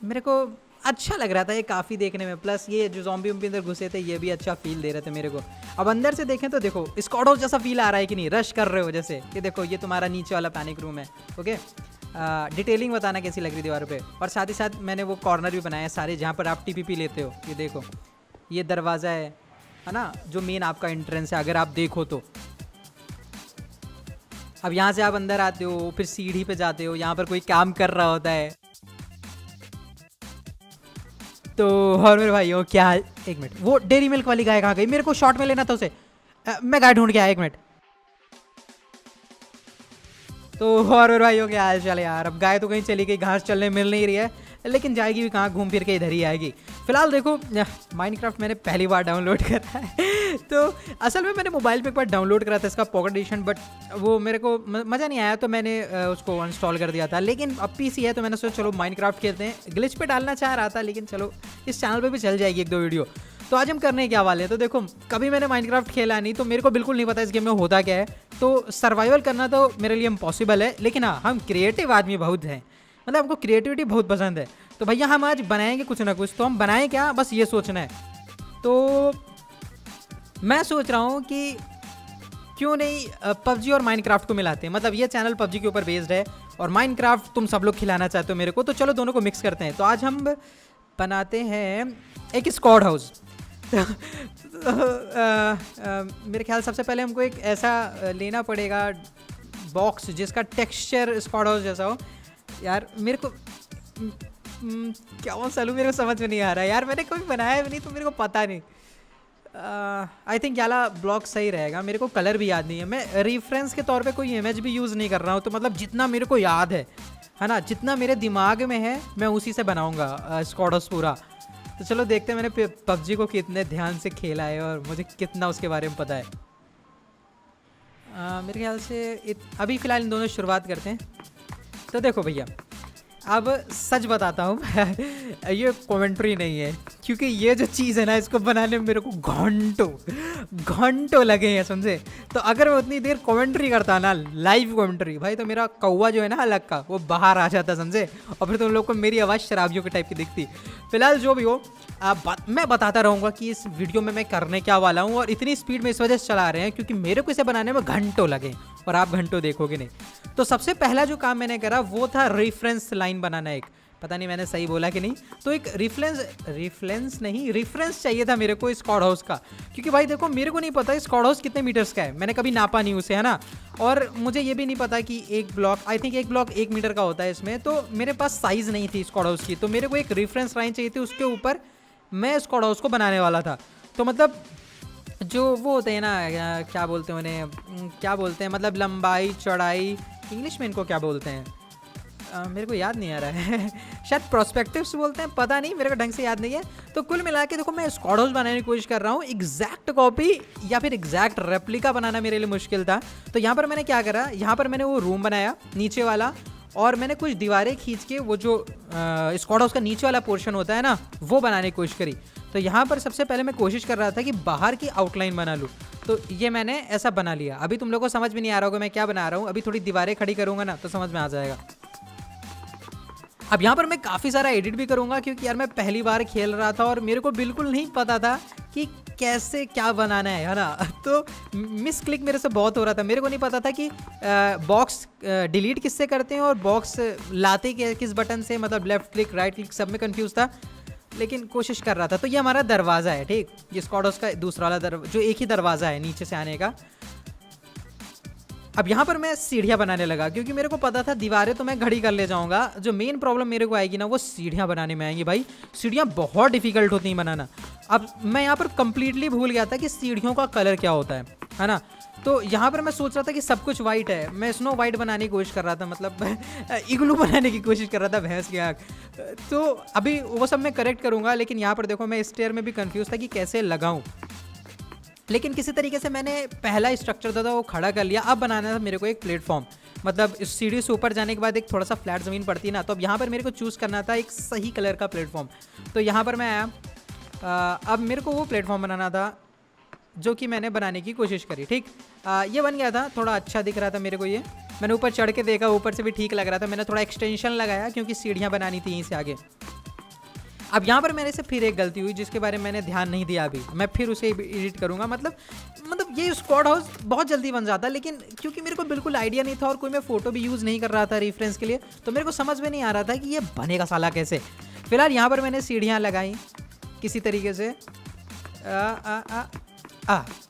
मेरे को अच्छा लग रहा था ये काफ़ी देखने में, प्लस ये जो ज़ॉम्बी वम्बी अंदर घुसे थे ये भी अच्छा फील दे रहे थे मेरे को। अब अंदर से देखें तो देखो स्क्वाड हाउस जैसा फील आ रहा है कि नहीं, रश कर रहे हो जैसे कि देखो ये तुम्हारा नीचे वाला पैनिक रूम है। ओके, डिटेलिंग बताना कैसी लग रही दीवार पे। और साथ ही साथ मैंने वो कॉर्नर भी बनाया है सारे जहाँ पर आप टीपीपी लेते हो। ये देखो ये दरवाज़ा है ना, जो मेन आपका एंट्रेंस है अगर आप देखो तो। अब यहाँ से आप अंदर आते हो, फिर सीढ़ी पे जाते हो, यहाँ पर कोई काम कर रहा होता है। तो और मेरे भाइयों क्या, एक मिनट, वो डेरी मिल्क वाली गाय कहाँ गई? मेरे को शॉर्ट में लेना था उसे। मैं गाय ढूंढ के आया, एक मिनट। तो और मेरे भाइयों क्या हाल चाल है यार? अब गाय तो कहीं चली गई, घास चलने मिल नहीं रही है, लेकिन जाएगी भी कहाँ, घूम फिर के इधर ही आएगी। फिलहाल देखो माइनक्राफ्ट मैंने पहली बार डाउनलोड करा है तो असल में मैंने मोबाइल पे एक बार डाउनलोड करा था इसका पॉकेट एडिशन, बट वो मेरे को मज़ा नहीं आया तो मैंने उसको अनस्टॉल कर दिया था। लेकिन अब पीसी है तो मैंने सोचा चलो माइनक्राफ्ट खेलते हैं। ग्लिच पे डालना चाह रहा था लेकिन चलो इस चैनल पर भी चल जाएगी एक दो वीडियो। तो आज हम करने क्या वाले हैं, तो देखो कभी मैंने माइनक्राफ्ट खेला नहीं तो मेरे को बिल्कुल नहीं पता इस गेम में होता क्या है। तो सर्वाइवल करना तो मेरे लिए इम्पॉसिबल है, लेकिन हाँ हम क्रिएटिव आदमी बहुत हैं, मतलब हमको क्रिएटिविटी बहुत पसंद है। तो भैया हम आज बनाएंगे कुछ ना कुछ, तो हम बनाएं क्या, बस ये सोचना है। तो मैं सोच रहा हूँ कि क्यों नहीं पबजी और माइनक्राफ्ट को मिलाते हैं। मतलब ये चैनल पबजी के ऊपर बेस्ड है और माइनक्राफ्ट तुम सब लोग खिलाना चाहते हो मेरे को, तो चलो दोनों को मिक्स करते हैं। तो आज हम बनाते हैं एक स्क्वाड हाउस। मेरे ख्याल सबसे पहले हमको एक ऐसा लेना पड़ेगा बॉक्स जिसका टेक्सचर स्क्वाड हाउस जैसा हो। यार मेरे को क्या सालू, मेरे को समझ में नहीं आ रहा है यार, मैंने कभी बनाया भी नहीं तो मेरे को पता नहीं। आई थिंक याला ब्लॉक सही रहेगा, मेरे को कलर भी याद नहीं है। मैं रेफरेंस के तौर पे कोई इमेज भी यूज़ नहीं कर रहा हूँ, तो मतलब जितना मेरे को याद है ना, जितना मेरे दिमाग में है मैं उसी से बनाऊँगा स्क्वाड हाउस पूरा। तो चलो देखते हैं मैंने पबजी को कितने ध्यान से खेला है और मुझे कितना उसके बारे में पता है। मेरे ख्याल से अभी फ़िलहाल इन दोनों शुरुआत करते हैं। तो देखो भैया अब सच बताता हूँ ये कमेंट्री नहीं है, क्योंकि ये जो चीज़ है ना इसको बनाने में मेरे को घंटों लगे हैं समझे। तो अगर मैं उतनी देर कमेंट्री करता ना, लाइव कमेंट्री, भाई तो मेरा कौवा जो है ना अलग का वो बाहर आ जाता समझे, और फिर तुम लोग को मेरी आवाज़ शराबियों के टाइप की दिखती। फिलहाल जो भी हो मैं बताता रहूँगा कि इस वीडियो में मैं करने क्या वाला हूँ, और इतनी स्पीड में इस वजह से चला रहे हैं क्योंकि मेरे को इसे बनाने में घंटों लगे और आप घंटों देखोगे नहीं। तो सबसे पहला जो काम मैंने करा वो था रेफरेंस लाइन बनाना। एक पता नहीं मैंने सही बोला कि नहीं, तो एक रेफरेंस चाहिए था मेरे को स्क्वाड हाउस का, क्योंकि भाई देखो मेरे को नहीं पता स्क्वाड हाउस कितने मीटर्स का है, मैंने कभी नापा नहीं उसे, है ना। और मुझे ये भी नहीं पता कि एक ब्लॉक, आई थिंक एक ब्लॉक 1 मीटर का होता है इसमें, तो मेरे पास साइज़ नहीं थी स्क्वाड हाउस की, तो मेरे को एक रेफरेंस लाइन चाहिए थी, उसके ऊपर मैं स्क्वाड हाउस को बनाने वाला था। तो मतलब जो वो होते हैं ना, क्या बोलते हैं उन्हें, क्या बोलते हैं, मतलब लंबाई चौड़ाई, इंग्लिश में इनको क्या बोलते हैं, मेरे को याद नहीं आ रहा है शायद प्रोस्पेक्टिव्स बोलते हैं, पता नहीं, मेरे को ढंग से याद नहीं है। तो कुल मिला के देखो मैं स्क्वाड हाउस बनाने की कोशिश कर रहा हूँ, एग्जैक्ट कॉपी या फिर एग्जैक्ट रेप्लिका बनाना मेरे लिए मुश्किल था। तो यहाँ पर मैंने क्या करा, यहाँ पर मैंने वो रूम बनाया नीचे वाला, और मैंने कुछ दीवारें खींच के वो जो स्क्वाड हाउस का नीचे वाला पोर्शन होता है ना वो बनाने की कोशिश करी। तो यहाँ पर सबसे पहले मैं कोशिश कर रहा था कि बाहर की आउटलाइन बना लूँ, तो ये मैंने ऐसा बना लिया। अभी तुम लोगों को समझ में नहीं आ रहा होगा मैं क्या बना रहा हूँ, अभी थोड़ी दीवारें खड़ी करूँगा ना तो समझ में आ जाएगा। अब यहाँ पर मैं काफ़ी सारा एडिट भी करूँगा क्योंकि यार मैं पहली बार खेल रहा था और मेरे को बिल्कुल नहीं पता था कि कैसे क्या बनाना है ना। तो मिस क्लिक मेरे से बहुत हो रहा था, मेरे को नहीं पता था कि बॉक्स डिलीट किससे करते हैं और बॉक्स लाते किस बटन से, मतलब लेफ्ट क्लिक राइट क्लिक सब में कंफ्यूज था, लेकिन कोशिश कर रहा था। तो ये हमारा दरवाज़ा है, ठीक, ये स्क्वाड हाउस का दूसरा वाला जो एक ही दरवाज़ा है नीचे से आने का। अब यहाँ पर मैं सीढ़ियाँ बनाने लगा क्योंकि मेरे को पता था दीवारें तो मैं घड़ी कर ले जाऊँगा, जो मेन प्रॉब्लम मेरे को आएगी ना वो सीढ़ियाँ बनाने में आएंगी। भाई सीढ़ियाँ बहुत डिफिकल्ट होती हैं बनाना। अब मैं यहाँ पर कंप्लीटली भूल गया था कि सीढ़ियों का कलर क्या होता है ना। तो यहाँ पर मैं सोच रहा था कि सब कुछ वाइट है, मैं स्नो वाइट बनाने की कोशिश कर रहा था, मतलब इग्लू बनाने की कोशिश कर रहा था, भैंस की आँख। तो अभी वो सब मैं करेक्ट करूँगा, लेकिन यहाँ पर देखो मैं स्टेयर में भी कन्फ्यूज़ था कि कैसे लगाऊँ, लेकिन किसी तरीके से मैंने पहला स्ट्रक्चर था वो खड़ा कर लिया। अब बनाना था मेरे को एक प्लेटफॉर्म, मतलब इस सीढ़ी से ऊपर जाने के बाद एक थोड़ा सा फ्लैट ज़मीन पड़ती है ना, तो अब यहाँ पर मेरे को चूज़ करना था एक सही कलर का प्लेटफॉर्म। तो यहाँ पर मैं आया, अब मेरे को वो प्लेटफॉर्म बनाना था जो कि मैंने बनाने की कोशिश करी, ठीक। ये बन गया था, थोड़ा अच्छा दिख रहा था मेरे को। ये मैंने ऊपर चढ़ के देखा, ऊपर से भी ठीक लग रहा था। मैंने थोड़ा एक्सटेंशन लगाया क्योंकि सीढ़ियाँ बनानी थी यहीं से आगे। अब यहाँ पर मेरे से फिर एक गलती हुई जिसके बारे में मैंने ध्यान नहीं दिया अभी, मैं फिर उसे एडिट करूँगा। मतलब ये स्क्वाड हाउस बहुत जल्दी बन जाता, लेकिन क्योंकि मेरे को बिल्कुल आइडिया नहीं था और कोई मैं फ़ोटो भी यूज़ नहीं कर रहा था रेफरेंस के लिए, तो मेरे को समझ में नहीं आ रहा था कि ये बनेगा साला कैसे। फिलहाल यहाँ पर मैंने सीढ़ियाँ लगाई किसी तरीके से,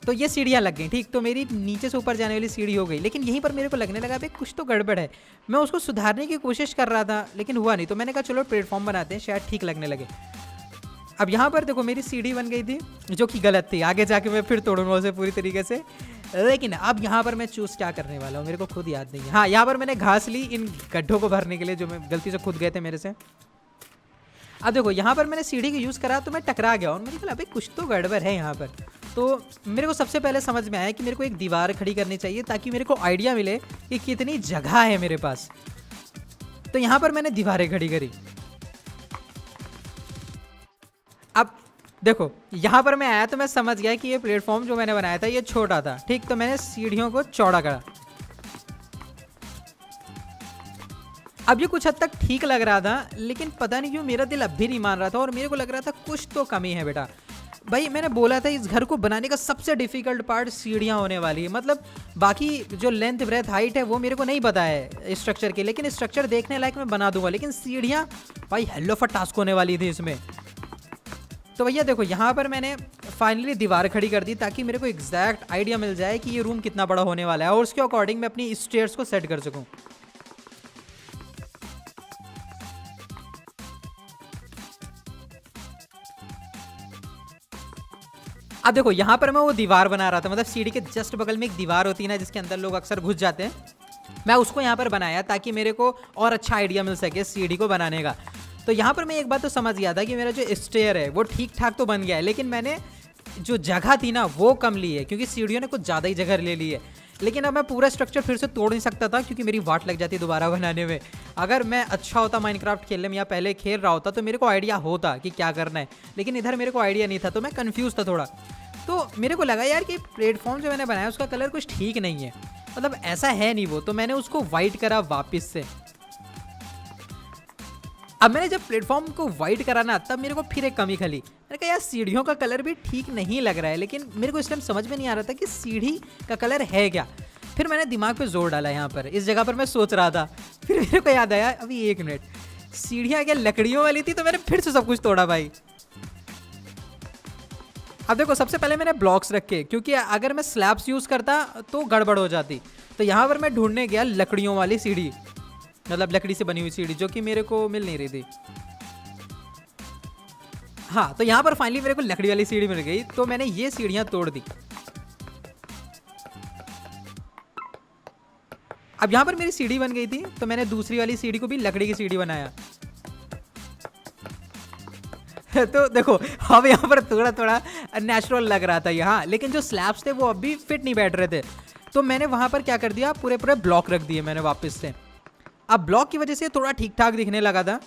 तो ये सीढ़ियाँ लग गई, ठीक। तो मेरी नीचे से ऊपर जाने वाली सीढ़ी हो गई, लेकिन यहीं पर मेरे को लगने लगा भाई कुछ तो गड़बड़ है। मैं उसको सुधारने की कोशिश कर रहा था लेकिन हुआ नहीं, तो मैंने कहा चलो प्लेटफॉर्म बनाते हैं, शायद ठीक लगने लगे। अब यहाँ पर देखो मेरी सीढ़ी बन गई थी जो कि गलत थी, आगे जाके मैं फिर तोड़ूंगा उसे पूरी तरीके से। लेकिन अब यहाँ पर मैं चूज़ क्या करने वाला हूँ मेरे को खुद याद नहीं है। हाँ, यहाँ पर मैंने घास ली इन गड्ढों को भरने के लिए जो मैं गलती से खुद गए थे मेरे से। अब देखो यहाँ पर मैंने सीढ़ी का यूज़ करा तो मैं टकरा गया और मेरे को अभी कुछ तो गड़बड़ है यहाँ पर। तो मेरे को सबसे पहले समझ में आया कि मेरे को एक दीवार खड़ी करनी चाहिए ताकि मेरे को आइडिया मिले कि कितनी जगह है मेरे पास। तो यहाँ पर मैंने दीवारें खड़ी करी। अब देखो यहाँ पर मैं आया तो मैं समझ गया कि ये प्लेटफॉर्म जो मैंने बनाया था ये छोटा था, ठीक। तो मैंने सीढ़ियों को चौड़ा करा। अब ये कुछ हद तक ठीक लग रहा था, लेकिन पता नहीं क्यों मेरा दिल अब भी नहीं मान रहा था और मेरे को लग रहा था कुछ तो कमी है बेटा। भाई मैंने बोला था इस घर को बनाने का सबसे डिफिकल्ट पार्ट सीढ़ियाँ होने वाली है। मतलब बाकी जो लेंथ ब्रेथ हाइट है वो मेरे को नहीं पता है स्ट्रक्चर की, लेकिन स्ट्रक्चर देखने लायक मैं बना दूंगा। लेकिन सीढ़ियाँ भाई हेलो फट टास्क होने वाली थी इसमें। तो भैया देखो यहाँ पर मैंने फाइनली दीवार खड़ी कर दी ताकि मेरे को एग्जैक्ट आइडिया मिल जाए कि ये रूम कितना बड़ा होने वाला है और उसके अकॉर्डिंग मैं अपनी स्टेयर्स को सेट कर सकूँ। अब देखो यहाँ पर मैं वो दीवार बना रहा था, मतलब सीढ़ी के जस्ट बगल में एक दीवार होती है ना जिसके अंदर लोग अक्सर घुस जाते हैं, मैं उसको यहाँ पर बनाया ताकि मेरे को और अच्छा आइडिया मिल सके सीढ़ी को बनाने का। तो यहाँ पर मैं एक बात तो समझ गया था कि मेरा जो स्टेयर है वो ठीक ठाक तो बन गया है, लेकिन मैंने जो जगह थी ना वो कम ली है क्योंकि सीढ़ियों ने कुछ ज़्यादा ही जगह ले ली है। लेकिन अब मैं पूरा स्ट्रक्चर फिर से तोड़ नहीं सकता था क्योंकि मेरी वाट लग जाती दोबारा बनाने में। अगर मैं अच्छा होता माइनक्राफ्ट खेलने में या पहले खेल रहा होता तो मेरे को आइडिया होता कि क्या करना है, लेकिन इधर मेरे को आइडिया नहीं था तो मैं कंफ्यूज था थोड़ा। तो मेरे को लगा यार कि प्लेटफॉर्म जो मैंने बनाया उसका कलर कुछ ठीक नहीं है, मतलब ऐसा है नहीं वो। तो मैंने उसको वाइट करा वापस से। अब मैंने जब प्लेटफॉर्म को वाइट करा ना तब मेरे को फिर एक कमी खली। मैंने कहा यार सीढ़ियों का कलर भी ठीक नहीं लग रहा है, लेकिन मेरे को इस टाइम समझ में नहीं आ रहा था कि सीढ़ी का कलर है क्या। फिर मैंने दिमाग पे जोर डाला यहाँ पर, इस जगह पर मैं सोच रहा था। फिर मेरे को याद आया अभी 1 मिनट, सीढ़ियाँ क्या लकड़ियों वाली थी, तो मैंने फिर से सब कुछ तोड़ा भाई। अब देखो सबसे पहले मैंने ब्लॉक्स रखे क्योंकि अगर मैं स्लैब्स यूज़ करता तो गड़बड़ हो जाती। तो यहाँ पर मैं ढूंढने गया लकड़ियों वाली सीढ़ी, मतलब लकड़ी से बनी हुई सीढ़ी जो कि मेरे को मिल नहीं रही थी। हाँ, तो यहाँ पर फाइनली मेरे को लकड़ी वाली सीढ़ी मिल गई, तो मैंने ये सीढ़ियाँ तोड़ दी। अब यहाँ पर मेरी सीढ़ी बन गई थी तो मैंने दूसरी वाली सीढ़ी को भी लकड़ी की सीढ़ी बनाया। तो देखो अब यहाँ पर थोड़ा थोड़ा नेचुरल लग रहा था यहाँ, लेकिन जो स्लैब्स थे वो अब भी फिट नहीं बैठ रहे थे। तो मैंने वहाँ पर क्या कर दिया, पूरे पूरे ब्लॉक रख दिए मैंने वापस से। अब ब्लॉक की वजह से थोड़ा ठीक ठाक दिखने लगा था।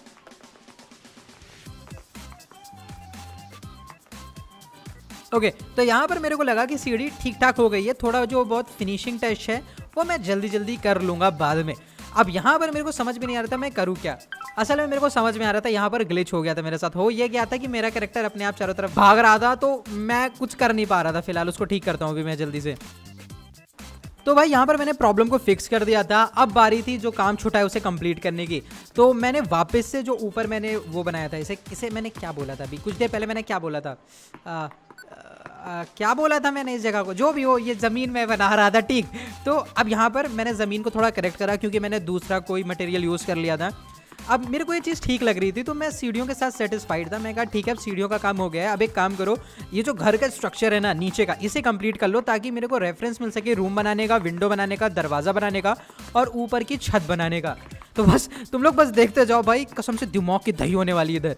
ओके, तो यहाँ पर मेरे को लगा कि सीढ़ी ठीक ठाक हो गई है, थोड़ा जो बहुत फिनिशिंग टच है वो मैं जल्दी जल्दी कर लूँगा बाद में। अब यहाँ पर मेरे को समझ में नहीं आ रहा था मैं करूँ क्या। असल में मेरे को समझ में आ रहा था यहाँ पर ग्लिच हो गया था मेरे साथ। हो ये गया था कि मेरा कैरेक्टर अपने आप चारों तरफ भाग रहा था तो मैं कुछ कर नहीं पा रहा था। फिलहाल उसको ठीक करता हूँ अभी मैं जल्दी से। तो भाई यहाँ पर मैंने प्रॉब्लम को फिक्स कर दिया था। अब बारी थी जो काम छूटा है उसे कंप्लीट करने की। तो मैंने वापस से जो ऊपर मैंने वो बनाया था, इसे मैंने क्या बोला था अभी कुछ देर पहले, मैंने क्या बोला था, क्या बोला था मैंने इस जगह को, जो भी हो ये ज़मीन में बना रहा था, ठीक। तो अब यहाँ पर मैंने ज़मीन को थोड़ा करेक्ट करा क्योंकि मैंने दूसरा कोई मटेरियल यूज़ कर लिया था। अब मेरे को ये चीज़ ठीक लग रही थी तो मैं सीढ़ियों के साथ सेटिस्फाइड था। मैं कहा ठीक है अब सीढ़ियों का काम हो गया है, अब एक काम करो ये जो घर का स्ट्रक्चर है ना नीचे का, इसे कंप्लीट कर लो ताकि मेरे को रेफरेंस मिल सके रूम बनाने का, विंडो बनाने का, दरवाज़ा बनाने का और ऊपर की छत बनाने का। तो बस तुम लोग बस देखते जाओ भाई, कसम से दिमाग की दही होने वाली इधर।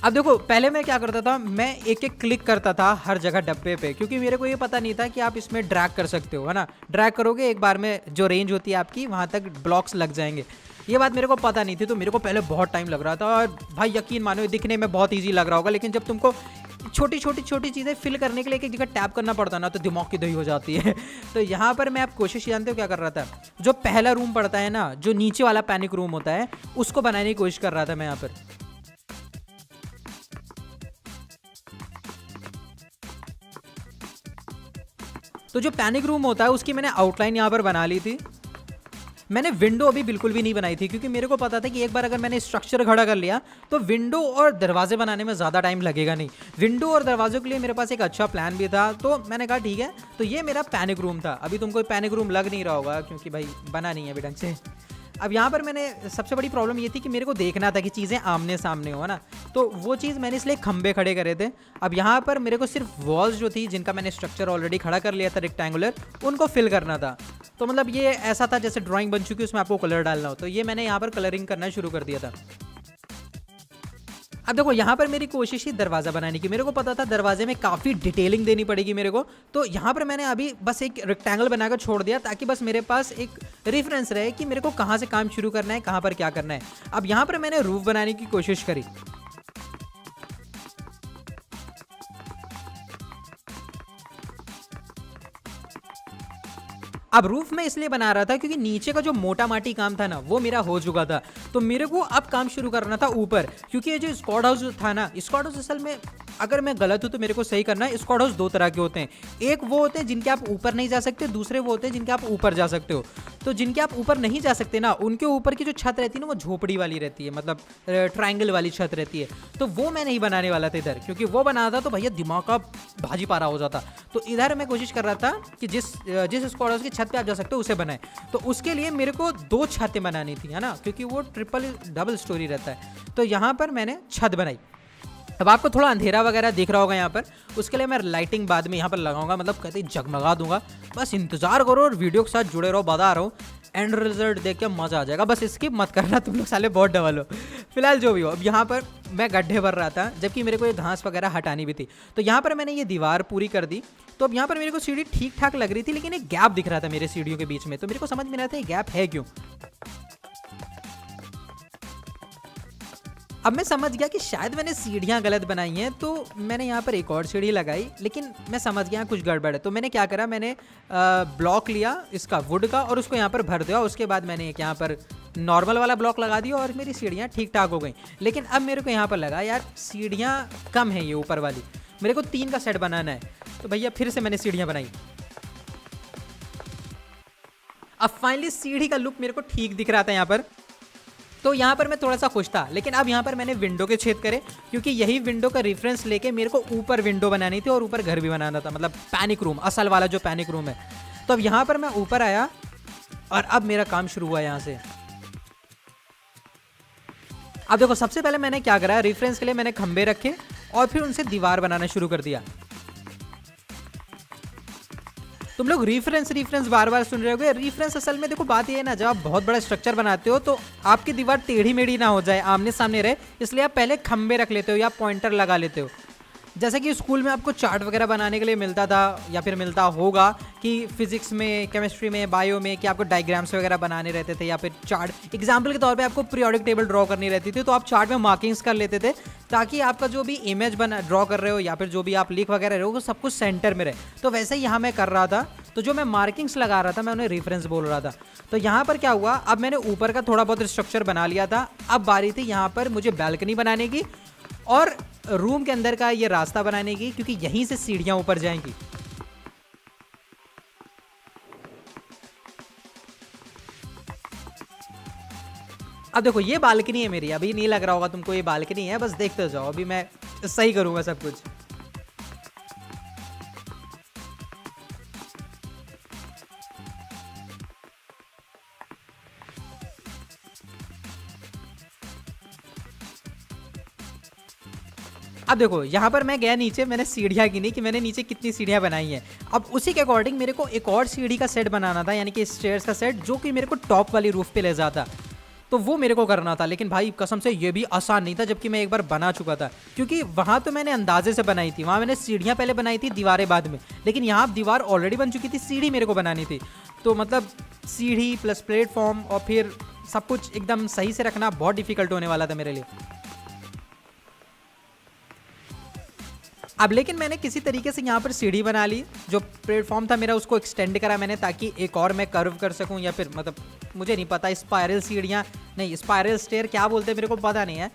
अब देखो पहले मैं क्या करता था, मैं एक एक क्लिक करता था हर जगह डब्बे पे, क्योंकि मेरे को ये पता नहीं था कि आप इसमें ड्रैग कर सकते हो, है ना। ड्रैग करोगे एक बार में जो रेंज होती है आपकी वहाँ तक ब्लॉक्स लग जाएंगे। ये बात मेरे को पता नहीं थी तो मेरे को पहले बहुत टाइम लग रहा था। और भाई यकीन मानो दिखने में बहुत ईजी लग रहा होगा, लेकिन जब तुमको छोटी छोटी चीज़ें फिल करने के लिए एक जगह टैप करना पड़ता ना तो दिमाग की दही हो जाती है। तो यहाँ पर मैं आप कोशिश जानते हो क्या कर रहा था, जो पहला रूम पड़ता है ना, जो नीचे वाला पैनिक रूम होता है, उसको बनाने की कोशिश कर रहा था मैं यहाँ पर। तो जो पैनिक रूम होता है उसकी मैंने आउटलाइन यहाँ पर बना ली थी। मैंने विंडो अभी बिल्कुल भी नहीं बनाई थी, क्योंकि मेरे को पता था कि एक बार अगर मैंने स्ट्रक्चर खड़ा कर लिया तो विंडो और दरवाजे बनाने में ज़्यादा टाइम लगेगा नहीं। विंडो और दरवाजों के लिए मेरे पास एक अच्छा प्लान भी था, तो मैंने कहा ठीक है। तो ये मेरा पैनिक रूम था। अभी तुमको पैनिक रूम लग नहीं रहा होगा क्योंकि भाई बना नहीं है अभी ढंग से। अब यहाँ पर मैंने सबसे बड़ी प्रॉब्लम ये थी कि मेरे को देखना था कि चीज़ें आमने सामने हो, है ना। तो वो चीज़ मैंने इसलिए खंबे खड़े करे थे। अब यहाँ पर मेरे को सिर्फ वॉल्स जो थी, जिनका मैंने स्ट्रक्चर ऑलरेडी खड़ा कर लिया था रेक्टेंगुलर, उनको फिल करना था। तो मतलब ये ऐसा था जैसे ड्राइंग बन चुकी है, उसमें आपको कलर डालना हो। तो ये मैंने यहाँ पर कलरिंग करना शुरू कर दिया था। अब देखो यहाँ पर मेरी कोशिश ही दरवाज़ा बनाने की। मेरे को पता था दरवाजे में काफ़ी डिटेलिंग देनी पड़ेगी मेरे को। तो यहाँ पर मैंने अभी बस एक रेक्टेंगल बनाकर छोड़ दिया, ताकि बस मेरे पास एक रेफरेंस रहे कि मेरे को कहाँ से काम शुरू करना है, कहाँ पर क्या करना है। अब यहाँ पर मैंने रूफ बनाने की कोशिश करी। अब रूफ मैं इसलिए बना रहा था क्योंकि नीचे का जो मोटा माटी काम था ना, वो मेरा हो चुका था। तो मेरे को अब काम शुरू करना था ऊपर, क्योंकि ये जो स्क्वाड हाउस था ना, स्क्वाड हाउस असल में अगर मैं गलत हूं तो मेरे को सही करना है। स्क्वाड हाउस दो तरह के होते हैं। एक वो होते हैं जिनके आप ऊपर नहीं जा सकते, दूसरे वो होते हैं जिनके आप ऊपर जा सकते हो। तो जिनके आप ऊपर नहीं जा सकते ना, उनके ऊपर की जो छत रहती है ना, वो झोपड़ी वाली रहती है, मतलब ट्रायंगल वाली छत रहती है। तो वो मैं नहीं बनाने वाला था इधर, क्योंकि वो बना था तो भैया दिमाग का भाजी पारा हो जाता। तो इधर मैं कोशिश कर रहा था कि जिस स्क्वाड हाउस की छत पे आप जा सकते हो उसे बनाए। तो उसके लिए मेरे को दो छतें बनानी थी, है ना, क्योंकि वो ट्रिपल डबल स्टोरी रहता है। तो यहाँ पर मैंने छत बनाई। अब आपको थोड़ा अंधेरा वगैरह दिख रहा होगा यहाँ पर, उसके लिए मैं लाइटिंग बाद में यहाँ पर लगाऊंगा, मतलब कहते ही जगमगा दूंगा। बस इंतजार करो और वीडियो के साथ जुड़े रहो, बता रहा हूँ एंड रिजल्ट देख के मजा आ जाएगा। बस स्किप मत करना, तुम लोग साले बहुत डबल हो। फिलहाल जो भी हो, अब यहाँ पर मैं गड्ढे भर रहा था, जबकि मेरे को ये घास वगैरह हटानी भी थी। तो यहाँ पर मैंने ये दीवार पूरी कर दी। तो अब यहाँ पर मेरे को सीढ़ी ठीक ठाक लग रही थी, लेकिन एक गैप दिख रहा था मेरे सीढ़ियों के बीच में। तो मेरे को समझ में नहीं आता ये गैप है क्यों। अब मैं समझ गया कि शायद मैंने सीढ़ियाँ गलत बनाई हैं, तो मैंने यहाँ पर एक और सीढ़ी लगाई, लेकिन मैं समझ गया कुछ गड़बड़ है। तो मैंने क्या करा, मैंने ब्लॉक लिया इसका वुड का और उसको यहाँ पर भर दिया। उसके बाद मैंने एक यहाँ पर नॉर्मल वाला ब्लॉक लगा दिया और मेरी सीढ़ियाँ ठीक ठाक हो गई। लेकिन अब मेरे को यहाँ पर लगा यार सीढ़ियाँ कम है, ये ऊपर वाली मेरे को 3 का सेट बनाना है। तो भैया फिर से मैंने सीढ़ियाँ बनाई। अब फाइनली सीढ़ी का लुक मेरे को ठीक दिख रहा था यहाँ पर। तो यहाँ पर मैं थोड़ा सा खुश था, लेकिन अब यहाँ पर मैंने विंडो के छेद करे, क्योंकि यही विंडो का रेफरेंस लेके मेरे को ऊपर विंडो बनानी थी और ऊपर घर भी बनाना था, मतलब पैनिक रूम, असल वाला जो पैनिक रूम है। तो अब यहाँ पर मैं ऊपर आया और अब मेरा काम शुरू हुआ यहाँ से। अब देखो सबसे पहले मैंने क्या करा, रेफरेंस के लिए मैंने खंबे रखे और फिर उनसे दीवार बनाना शुरू कर दिया। तुम लोग रेफरेंस बार बार सुन रहे होगे। रेफरेंस असल में देखो बात ये है ना, जब आप बहुत बड़ा स्ट्रक्चर बनाते हो तो आपकी दीवार टेढ़ी मेढ़ी ना हो जाए, आमने सामने रहे, इसलिए आप पहले खंबे रख लेते हो या पॉइंटर लगा लेते हो। जैसे कि स्कूल में आपको चार्ट वगैरह बनाने के लिए मिलता था या फिर मिलता होगा कि फिजिक्स में, केमिस्ट्री में, बायो में, कि आपको डायग्राम्स वगैरह बनाने रहते थे या फिर चार्ट एग्जाम्पल के तौर पे आपको पीरियोडिक टेबल ड्रॉ करनी रहती थी। तो आप चार्ट में मार्किंग्स कर लेते थे, ताकि आपका जो भी इमेज बना ड्रॉ कर रहे हो या फिर जो भी आप लिख वगैरह रहे हो वो सब कुछ सेंटर में रहे। तो वैसे ही यहाँ मैं कर रहा था। तो जो मैं मार्किंग्स लगा रहा था मैं उन्हें रेफरेंस बोल रहा था। तो यहाँ पर क्या हुआ, अब मैंने ऊपर का थोड़ा बहुत स्ट्रक्चर बना लिया था। अब बारी थी यहाँ पर मुझे बैल्कनी बनाने की और रूम के अंदर का ये रास्ता बनाने की, क्योंकि यहीं से सीढ़ियां ऊपर जाएंगी। अब देखो ये बालकनी है मेरी, अभी नहीं लग रहा होगा तुमको ये बालकनी है, बस देखते जाओ, अभी मैं सही करूंगा सब कुछ। अब देखो यहाँ पर मैं गया नीचे, मैंने सीढ़ियाँ गिनी कि मैंने नीचे कितनी सीढ़ियाँ बनाई हैं। अब उसी के अकॉर्डिंग मेरे को एक और सीढ़ी का सेट बनाना था, यानी कि स्टेयर्स का सेट, जो कि मेरे को टॉप वाली रूफ पे ले जाता। तो वो मेरे को करना था, लेकिन भाई कसम से ये भी आसान नहीं था, जबकि मैं एक बार बना चुका था। क्योंकि वहाँ तो मैंने अंदाजे से बनाई थी, वहाँ मैंने सीढ़ियाँ पहले बनाई थी, दीवारें बाद में। लेकिन यहाँ दीवार ऑलरेडी बन चुकी थी, सीढ़ी मेरे को बनानी थी। तो मतलब सीढ़ी प्लस प्लेटफॉर्म और फिर सब कुछ एकदम सही से रखना बहुत डिफिकल्ट होने वाला था मेरे लिए। अब लेकिन मैंने किसी तरीके से यहाँ पर सीढ़ी बना ली, जो प्लेटफॉर्म था मेरा उसको एक्सटेंड करा मैंने, ताकि एक और मैं कर्व कर सकूँ, या फिर मतलब मुझे नहीं पता स्पायरल सीढ़ियाँ नहीं, स्पायरल स्टेयर क्या बोलते हैं मेरे को पता नहीं है।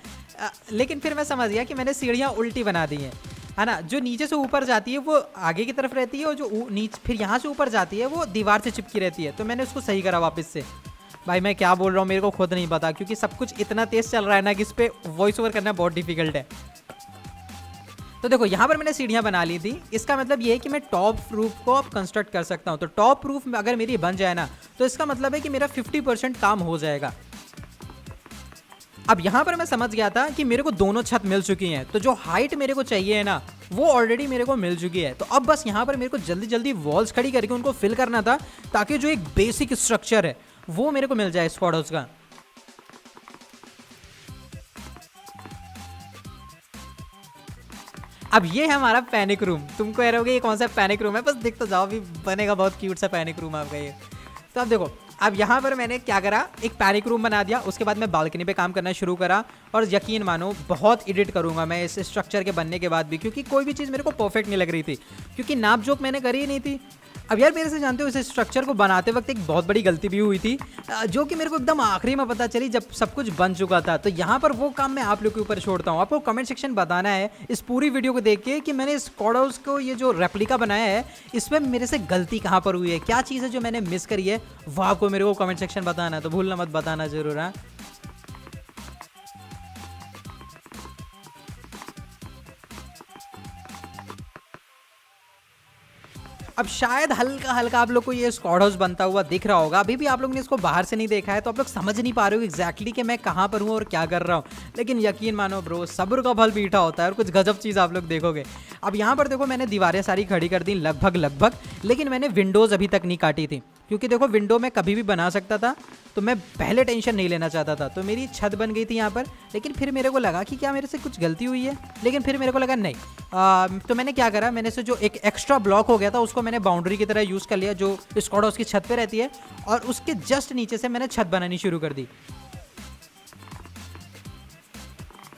लेकिन फिर मैं समझ गया कि मैंने सीढ़ियाँ उल्टी बना दी हैं। है ना, जो नीचे से ऊपर जाती है वो आगे की तरफ रहती है, और जो नीचे फिर यहाँ से ऊपर जाती है वो दीवार से चिपकी रहती है। तो मैंने उसको सही करा वापस से। भाई मैं क्या बोल रहा हूँ मेरे को खुद नहीं पता, क्योंकि सब कुछ इतना तेज चल रहा है ना कि इस पर वॉइस ओवर करना बहुत डिफिकल्ट है। तो देखो यहाँ पर मैंने सीढ़ियाँ बना ली थी, इसका मतलब ये है कि मैं टॉप रूफ को अब कंस्ट्रक्ट कर सकता हूँ। तो टॉप रूफ अगर मेरी बन जाए ना, तो इसका मतलब है कि मेरा 50% काम हो जाएगा। अब यहाँ पर मैं समझ गया था कि मेरे को दोनों छत मिल चुकी हैं, तो जो हाइट मेरे को चाहिए है ना वो ऑलरेडी मेरे को मिल चुकी है। तो अब बस यहाँ पर मेरे को जल्दी जल्दी वॉल्स खड़ी करके उनको फिल करना था, ताकि जो एक बेसिक स्ट्रक्चर है वो मेरे को मिल जाए स्क्वाड हाउस का। अब ये है हमारा पैनिक रूम। तुमको कह रहे होगे ये कौन सा पैनिक रूम है, बस देख तो जाओ, भी बनेगा बहुत क्यूट सा पैनिक रूम आपका ये। तो अब देखो, अब यहाँ पर मैंने क्या करा, एक पैनिक रूम बना दिया। उसके बाद मैं बालकनी पे काम करना शुरू करा, और यकीन मानो बहुत एडिट करूंगा मैं इस स्ट्रक्चर के बनने के बाद भी, क्योंकि कोई भी चीज़ मेरे को परफेक्ट नहीं लग रही थी, क्योंकि नाप जोक मैंने करी ही नहीं थी। अब यार मेरे से जानते हो इस स्ट्रक्चर को बनाते वक्त एक बहुत बड़ी गलती भी हुई थी, जो कि मेरे को एकदम आखिरी में पता चली जब सब कुछ बन चुका था। तो यहाँ पर वो काम मैं आप लोग के ऊपर छोड़ता हूँ। आपको कमेंट सेक्शन बताना है इस पूरी वीडियो को देख के कि मैंने इस स्क्वाड हाउस को, ये जो रेप्लिका बनाया है, इसमें मेरे से गलती कहाँ पर हुई है, क्या चीज़ है जो मैंने मिस करी है, वो आपको मेरे को कमेंट सेक्शन बताना है। तो भूलना मत बताना जरूर। हाँ, अब शायद हल्का हल्का आप लोग को ये स्क्वाड हाउस बनता हुआ दिख रहा होगा। अभी भी आप लोग ने इसको बाहर से नहीं देखा है, तो आप लोग समझ नहीं पा रहे हो एग्जैक्टली कि मैं कहाँ पर हूँ और क्या कर रहा हूँ। लेकिन यकीन मानो ब्रो, सब्र का फल मीठा होता है, और कुछ गजब चीज़ आप लोग देखोगे। अब यहाँ पर देखो मैंने दीवारें सारी खड़ी कर दी लगभग, लेकिन मैंने विंडोज़ अभी तक नहीं काटी थी, क्योंकि देखो विंडो मैं कभी भी बना सकता था, तो मैं पहले टेंशन नहीं लेना चाहता था। तो मेरी छत बन गई थी यहाँ पर, लेकिन फिर मेरे को लगा कि क्या मेरे से कुछ गलती हुई है, लेकिन फिर मेरे को लगा नहीं। तो मैंने क्या करा, मैंने से जो एक एक्स्ट्रा ब्लॉक हो गया था उसको मैंने बाउंड्री की तरह यूज़ कर लिया, जो स्क्वाड हाउस की छत पे रहती है, और उसके जस्ट नीचे से मैंने छत बनानी शुरू कर दी।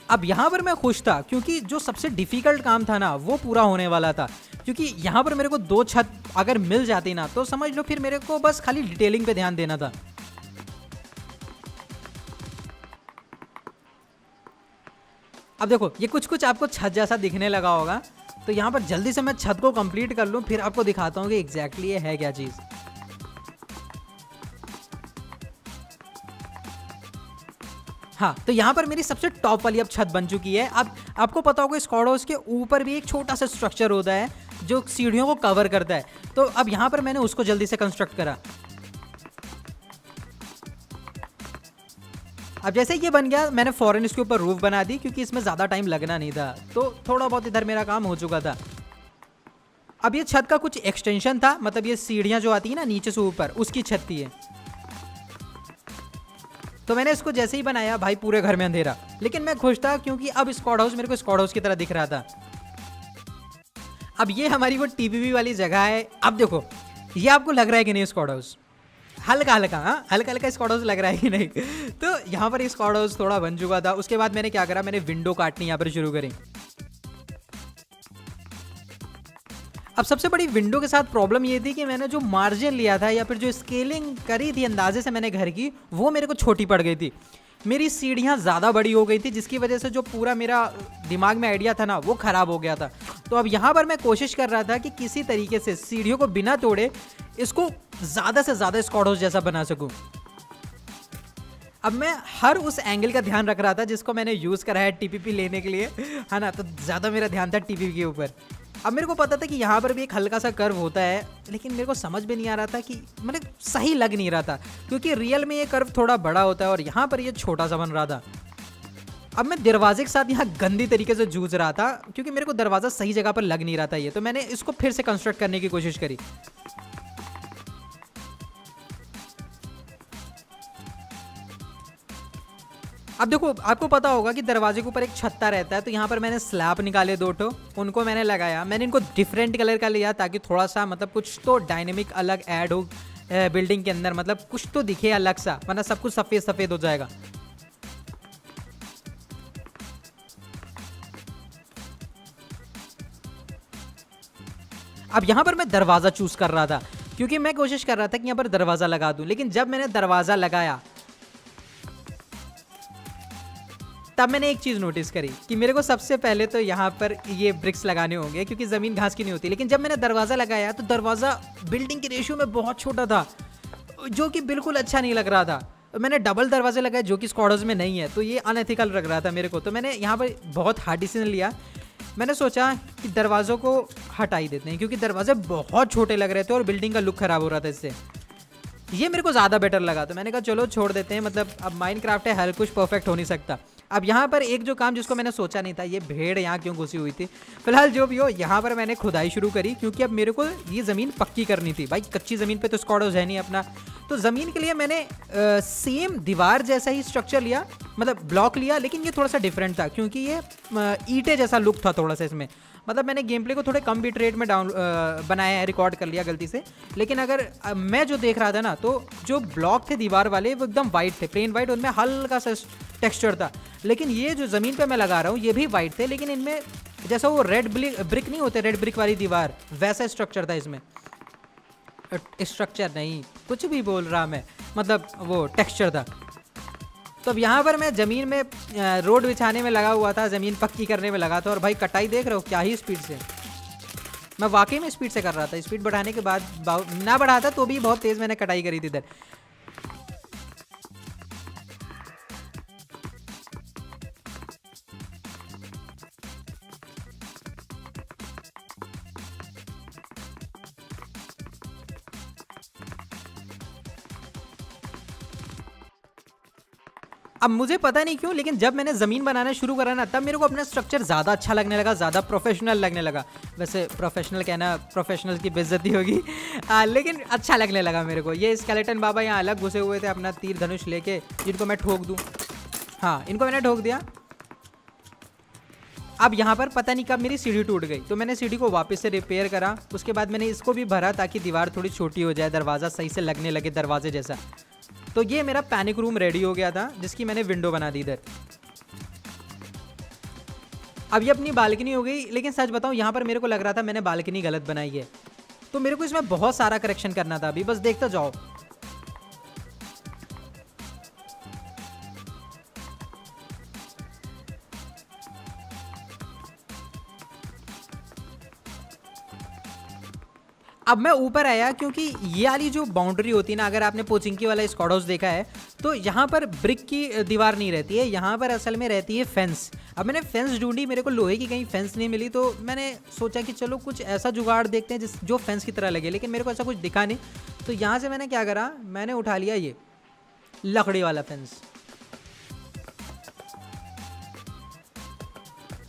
अब यहाँ पर मैं खुश था, क्योंकि जो सबसे डिफिकल्ट काम था ना वो पूरा होने वाला था, क्योंकि यहाँ पर मेरे को 2 छत अगर मिल जाती ना, तो समझ लो फिर मेरे को बस खाली डिटेलिंग पे ध्यान देना था। अब देखो ये कुछ कुछ आपको छत जैसा दिखने लगा होगा, तो यहाँ पर जल्दी से मैं छत को कंप्लीट कर लूँ, फिर आपको दिखाता हूँ कि एग्जैक्टली ये है क्या चीज़। हाँ, तो यहाँ पर मेरी सबसे टॉप वाली अब छत बन चुकी है। अब आपको पता होगा स्क्वाड हाउस के ऊपर भी एक छोटा सा स्ट्रक्चर होता है जो सीढ़ियों को कवर करता है, तो अब यहाँ पर मैंने उसको जल्दी से कंस्ट्रक्ट करा। अब जैसे ये बन गया, मैंने फौरन इसके ऊपर रूफ बना दी, क्योंकि इसमें ज़्यादा टाइम लगना नहीं था, तो थोड़ा बहुत इधर मेरा काम हो चुका था। अब ये छत का कुछ एक्सटेंशन था, मतलब ये सीढ़ियाँ जो आती है ना नीचे से ऊपर, उसकी छत थी ये। तो मैंने इसको जैसे ही बनाया भाई पूरे घर में अंधेरा, लेकिन मैं खुश था, क्योंकि अब स्क्वाड हाउस मेरे को स्क्वाड हाउस की तरह दिख रहा था। अब ये हमारी वो टीपीपी वाली जगह है। अब देखो ये आपको लग रहा है कि नहीं स्क्वाड हाउस, हल्का हल्का, हाँ हल्का हल्का स्क्वाड हाउस लग रहा है कि नहीं। तो यहाँ पर स्क्वाड हाउस थोड़ा बन चुका था। उसके बाद मैंने क्या करा, मैंने विंडो काटनी यहाँ पर शुरू करी। अब सबसे बड़ी विंडो के साथ प्रॉब्लम ये थी कि मैंने जो मार्जिन लिया था, या फिर जो स्केलिंग करी थी अंदाजे से मैंने घर की, वो मेरे को छोटी पड़ गई थी। मेरी सीढ़ियाँ ज़्यादा बड़ी हो गई थी, जिसकी वजह से जो पूरा मेरा दिमाग में आइडिया था ना वो ख़राब हो गया था। तो अब यहाँ पर मैं कोशिश कर रहा था कि किसी तरीके से सीढ़ियों को बिना तोड़े इसको ज़्यादा से ज़्यादा स्क्वाड हाउस जैसा बना सकूँ। अब मैं हर उस एंगल का ध्यान रख रहा था जिसको मैंने यूज़ करा है टीपीपी लेने के लिए, है ना। तो ज़्यादा मेरा ध्यान था टीपीपी के ऊपर। अब मेरे को पता था कि यहाँ पर भी एक हल्का सा कर्व होता है, लेकिन मेरे को समझ में नहीं आ रहा था कि मतलब सही लग नहीं रहा था, क्योंकि रियल में ये कर्व थोड़ा बड़ा होता है और यहाँ पर ये छोटा सा बन रहा था। अब मैं दरवाजे के साथ यहाँ गंदी तरीके से जूझ रहा था, क्योंकि मेरे को दरवाज़ा सही जगह पर लग नहीं रहा था ये। तो मैंने इसको फिर से कंस्ट्रक्ट करने की कोशिश करी। अब देखो आपको पता होगा कि दरवाजे के ऊपर एक छत्ता रहता है, तो यहाँ पर मैंने स्लैब निकाले 2 ठो, उनको मैंने लगाया। मैंने इनको डिफरेंट कलर का लिया ताकि थोड़ा सा मतलब कुछ तो डायनेमिक अलग ऐड हो बिल्डिंग के अंदर, मतलब कुछ तो दिखे अलग सा, वरना सब कुछ सफ़ेद सफ़ेद हो जाएगा। अब यहाँ पर मैं दरवाज़ा चूज़ कर रहा था, क्योंकि मैं कोशिश कर रहा था कि यहाँ पर दरवाज़ा लगा दूँ, लेकिन जब मैंने दरवाज़ा लगाया तब मैंने एक चीज़ नोटिस करी कि मेरे को सबसे पहले तो यहाँ पर ये ब्रिक्स लगाने होंगे क्योंकि ज़मीन घास की नहीं होती। लेकिन जब मैंने दरवाज़ा लगाया तो दरवाज़ा बिल्डिंग के रेशियो में बहुत छोटा था, जो कि बिल्कुल अच्छा नहीं लग रहा था। मैंने डबल दरवाजे लगाए जो कि स्क्वाड हाउस में नहीं है, तो ये अनएथिकल लग रहा था मेरे को। तो मैंने यहाँ पर बहुत हार्ड डिसीजन लिया। मैंने सोचा कि दरवाज़ों को हटा ही देते हैं क्योंकि दरवाजे बहुत छोटे लग रहे थे और बिल्डिंग का लुक ख़राब हो रहा था इससे। ये मेरे को ज़्यादा बेटर लगा, तो मैंने कहा चलो छोड़ देते हैं। मतलब अब माइनक्राफ्ट है, हर कुछ परफेक्ट हो नहीं सकता। अब यहाँ पर एक जो काम जिसको मैंने सोचा नहीं था, ये भेड़ यहाँ क्यों घुसी हुई थी, फिलहाल जो भी हो, यहाँ पर मैंने खुदाई शुरू करी क्योंकि अब मेरे को ये ज़मीन पक्की करनी थी। भाई कच्ची ज़मीन पे तो स्क्वाड हाउस है नहीं अपना, तो ज़मीन के लिए मैंने सेम दीवार जैसा ही स्ट्रक्चर लिया, मतलब ब्लॉक लिया, लेकिन ये थोड़ा सा डिफरेंट था क्योंकि ये ईंटे जैसा लुक था थोड़ा सा इसमें। मतलब मैंने गेम प्ले को थोड़े कम बिट रेट में बनाया है, रिकॉर्ड कर लिया गलती से। लेकिन अगर मैं जो देख रहा था ना, तो जो ब्लॉक थे दीवार वाले वो एकदम वाइट थे, प्लेन वाइट, उनमें हल्का सा टेक्सचर था। लेकिन ये जो ज़मीन पे मैं लगा रहा हूँ ये भी वाइट थे, लेकिन इनमें जैसा वो रेड ब्रिक नहीं होते, रेड ब्रिक वाली दीवार, वैसा स्ट्रक्चर था इसमें। स्ट्रक्चर नहीं, कुछ भी बोल रहा मैं, मतलब वो टेक्सचर था। तो अब यहाँ पर मैं ज़मीन में रोड बिछाने में लगा हुआ था, ज़मीन पक्की करने में लगा था। और भाई कटाई देख रहे हो क्या ही स्पीड से, मैं वाकई में स्पीड से कर रहा था। स्पीड बढ़ाने के बाद ना बढ़ाता तो भी बहुत तेज़ मैंने कटाई करी थी इधर। अब मुझे पता नहीं क्यों, लेकिन जब मैंने ज़मीन बनाना शुरू करा ना, तब मेरे को अपना स्ट्रक्चर ज़्यादा अच्छा लगने लगा, ज़्यादा प्रोफेशनल लगने लगा। वैसे प्रोफेशनल कहना प्रोफेशनल की बेइज्जती होगी, लेकिन अच्छा लगने लगा मेरे को। ये स्केलेटन बाबा यहाँ अलग घुसे हुए थे अपना तीर धनुष लेके, जिनको मैं ठोक दूँ। हाँ, इनको मैंने ठोक दिया। अब यहाँ पर पता नहीं कब मेरी सीढ़ी टूट गई, तो मैंने सीढ़ी को वापस से रिपेयर करा। उसके बाद मैंने इसको भी भरा ताकि दीवार थोड़ी छोटी हो जाए, दरवाज़ा सही से लगने लगे दरवाजे जैसा। तो ये मेरा पैनिक रूम रेडी हो गया था, जिसकी मैंने विंडो बना दी इधर। अब ये अपनी बालकनी हो गई, लेकिन सच बताऊं यहाँ पर मेरे को लग रहा था मैंने बालकनी गलत बनाई है, तो मेरे को इसमें बहुत सारा करेक्शन करना था। अभी बस देखते जाओ। अब मैं ऊपर आया क्योंकि ये वाली जो बाउंड्री होती है ना, अगर आपने पोचिंकी वाला स्क्वाड हाउस देखा है तो यहाँ पर ब्रिक की दीवार नहीं रहती है, यहाँ पर असल में रहती है फेंस। अब मैंने फेंस ढूंढी, मेरे को लोहे की कहीं फेंस नहीं मिली, तो मैंने सोचा कि चलो कुछ ऐसा जुगाड़ देखते हैं जो फेंस की तरह लगे, लेकिन मेरे को ऐसा कुछ दिखा नहीं। तो यहाँ से मैंने क्या करा, मैंने उठा लिया ये लकड़ी वाला फेंस।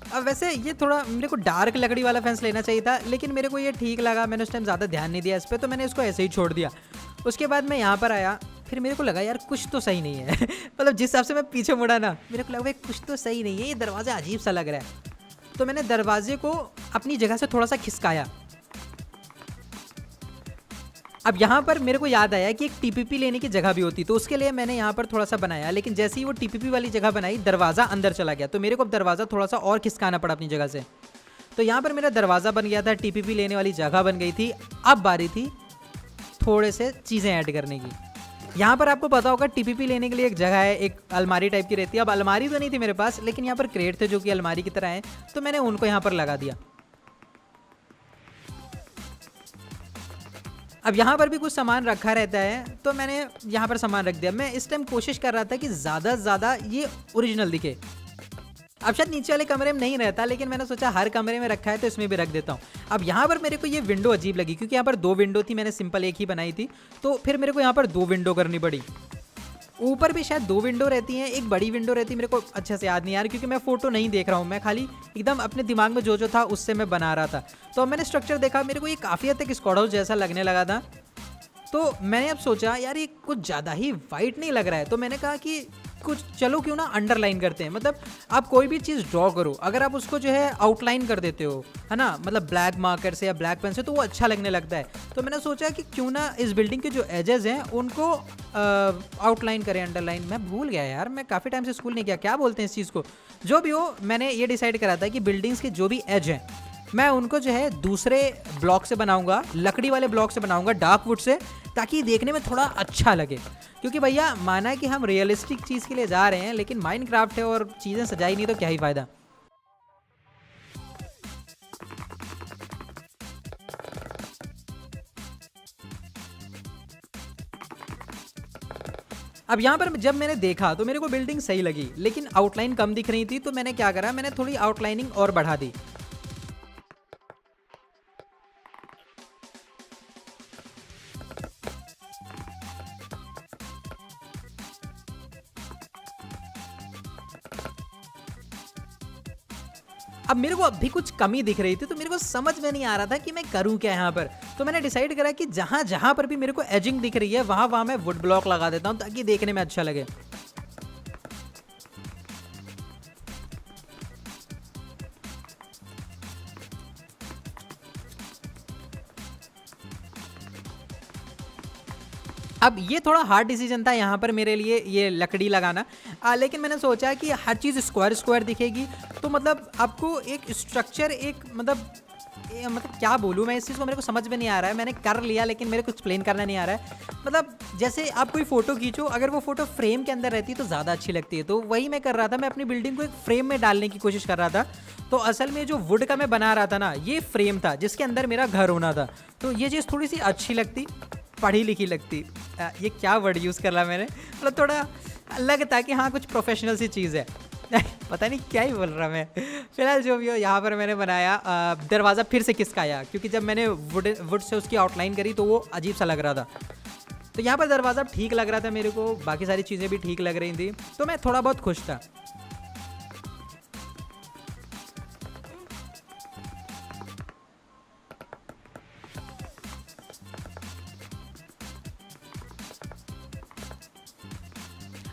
अब वैसे ये थोड़ा मेरे को डार्क लकड़ी वाला फेंस लेना चाहिए था, लेकिन मेरे को ये ठीक लगा, मैंने उस टाइम ज़्यादा ध्यान नहीं दिया इस पर, तो मैंने इसको ऐसे ही छोड़ दिया। उसके बाद मैं यहाँ पर आया, फिर मेरे को लगा यार कुछ तो सही नहीं है मतलब जिस हिसाब से मैं पीछे मुड़ा ना, मेरे को लगा भाई कुछ तो सही नहीं है, ये दरवाज़ा अजीब सा लग रहा है। तो मैंने दरवाजे को अपनी जगह से थोड़ा सा खिसकाया। अब यहाँ पर मेरे को याद आया कि एक टीपीपी लेने की जगह भी होती, तो उसके लिए मैंने यहाँ पर थोड़ा सा बनाया, लेकिन जैसे ही वो टीपीपी वाली जगह बनाई, दरवाज़ा अंदर चला गया, तो मेरे को अब दरवाज़ा थोड़ा सा और खिसकाना पड़ा अपनी जगह से। तो यहाँ पर मेरा दरवाज़ा बन गया था, टीपीपी लेने वाली जगह बन गई थी। अब बारी थी थोड़े से चीज़ें ऐड करने की। यहाँ पर आपको पता होगा टीपीपी लेने के लिए एक जगह है, एक अलमारी टाइप की रहती है। अब अलमारी तो नहीं थी मेरे पास, लेकिन यहाँ पर क्रेट थे जो कि अलमारी की तरह हैं, तो मैंने उनको यहाँ पर लगा दिया। अब यहाँ पर भी कुछ सामान रखा रहता है, तो मैंने यहाँ पर सामान रख दिया। मैं इस टाइम कोशिश कर रहा था कि ज़्यादा से ज़्यादा ये ओरिजिनल दिखे। अब शायद नीचे वाले कमरे में नहीं रहता, लेकिन मैंने सोचा हर कमरे में रखा है तो इसमें भी रख देता हूँ। अब यहाँ पर मेरे को ये विंडो अजीब लगी क्योंकि यहाँ पर 2 विंडो थी, मैंने सिंपल एक ही बनाई थी, तो फिर मेरे को यहाँ पर 2 विंडो करनी पड़ी। ऊपर भी शायद 2 विंडो रहती हैं, एक बड़ी विंडो रहती है, मेरे को अच्छे से याद नहीं आ रहा क्योंकि मैं फोटो नहीं देख रहा हूँ, मैं खाली एकदम अपने दिमाग में जो था उससे मैं बना रहा था। तो मैंने स्ट्रक्चर देखा, मेरे को ये काफ़ी हद तक स्क्वाड हाउस जैसा लगने लगा था। तो मैंने अब सोचा यार ये कुछ ज़्यादा ही वाइट नहीं लग रहा है, तो मैंने कहा कि कुछ चलो क्यों ना अंडरलाइन करते हैं। मतलब आप कोई भी चीज़ ड्रॉ करो, अगर आप उसको जो है आउटलाइन कर देते हो, है ना, मतलब ब्लैक मार्कर से या ब्लैक पेन से, तो वो अच्छा लगने लगता है। तो मैंने सोचा कि क्यों ना इस बिल्डिंग के जो एजेस हैं उनको आउटलाइन करें, अंडरलाइन। मैं भूल गया यार, मैं काफ़ी टाइम से स्कूल नहीं किया, क्या बोलते हैं इस चीज़ को। जो भी हो, मैंने ये डिसाइड करा था कि बिल्डिंग्स के जो भी एज हैं मैं उनको जो है दूसरे ब्लॉक से बनाऊंगा, लकड़ी वाले ब्लॉक से बनाऊंगा, डार्क वुड से, ताकि देखने में थोड़ा अच्छा लगे। क्योंकि भैया माना कि हम रियलिस्टिक चीज़ के लिए जा रहे हैं, लेकिन माइनक्राफ्ट है और चीज़ें सजाई नहीं तो क्या ही फ़ायदा। अब यहाँ पर जब मैंने देखा तो मेरे को बिल्डिंग सही लगी, लेकिन आउटलाइन कम दिख रही थी, तो मैंने क्या करा, मैंने थोड़ी आउटलाइनिंग और बढ़ा दी। अब मेरे को अभी कुछ कमी दिख रही थी, तो मेरे को समझ में नहीं आ रहा था कि मैं करूं क्या यहाँ पर। तो मैंने डिसाइड करा कि जहां जहां पर भी मेरे को एजिंग दिख रही है वहां वहां मैं वुड ब्लॉक लगा देता हूं, ताकि देखने में अच्छा लगे। अब ये थोड़ा हार्ड डिसीजन था यहाँ पर मेरे लिए, ये लकड़ी लगाना। लेकिन मैंने सोचा कि हर चीज़ स्क्वायर स्क्वायर दिखेगी, तो मतलब आपको एक स्ट्रक्चर, एक मतलब क्या बोलूँ मैं इस चीज़ को, मेरे को समझ में नहीं आ रहा है। मैंने कर लिया लेकिन मेरे को एक्सप्लेन करना नहीं आ रहा है। मतलब जैसे आप कोई फ़ोटो खींचो, अगर वो फ़ोटो फ्रेम के अंदर रहती तो ज़्यादा अच्छी लगती है। तो वही मैं कर रहा था, मैं अपनी बिल्डिंग को एक फ्रेम में डालने की कोशिश कर रहा था। तो असल में जो वुड का मैं बना रहा था ना, ये फ्रेम था जिसके अंदर मेरा घर होना था। तो ये चीज़ थोड़ी सी अच्छी लगती, पढ़ी लिखी लगती। ये क्या वर्ड यूज़ कर रहा मैंने, मतलब थोड़ा लगता कि हाँ कुछ प्रोफेशनल सी चीज़ है। पता नहीं क्या ही बोल रहा मैं। फिलहाल जो भी हो, यहाँ पर मैंने बनाया दरवाज़ा फिर से खिसकाया, क्योंकि जब मैंने वुड से उसकी आउटलाइन करी तो वो अजीब सा लग रहा था। तो यहाँ पर दरवाज़ा ठीक लग रहा था मेरे को, बाकी सारी चीज़ें भी ठीक लग रही थी, तो मैं थोड़ा बहुत खुश था।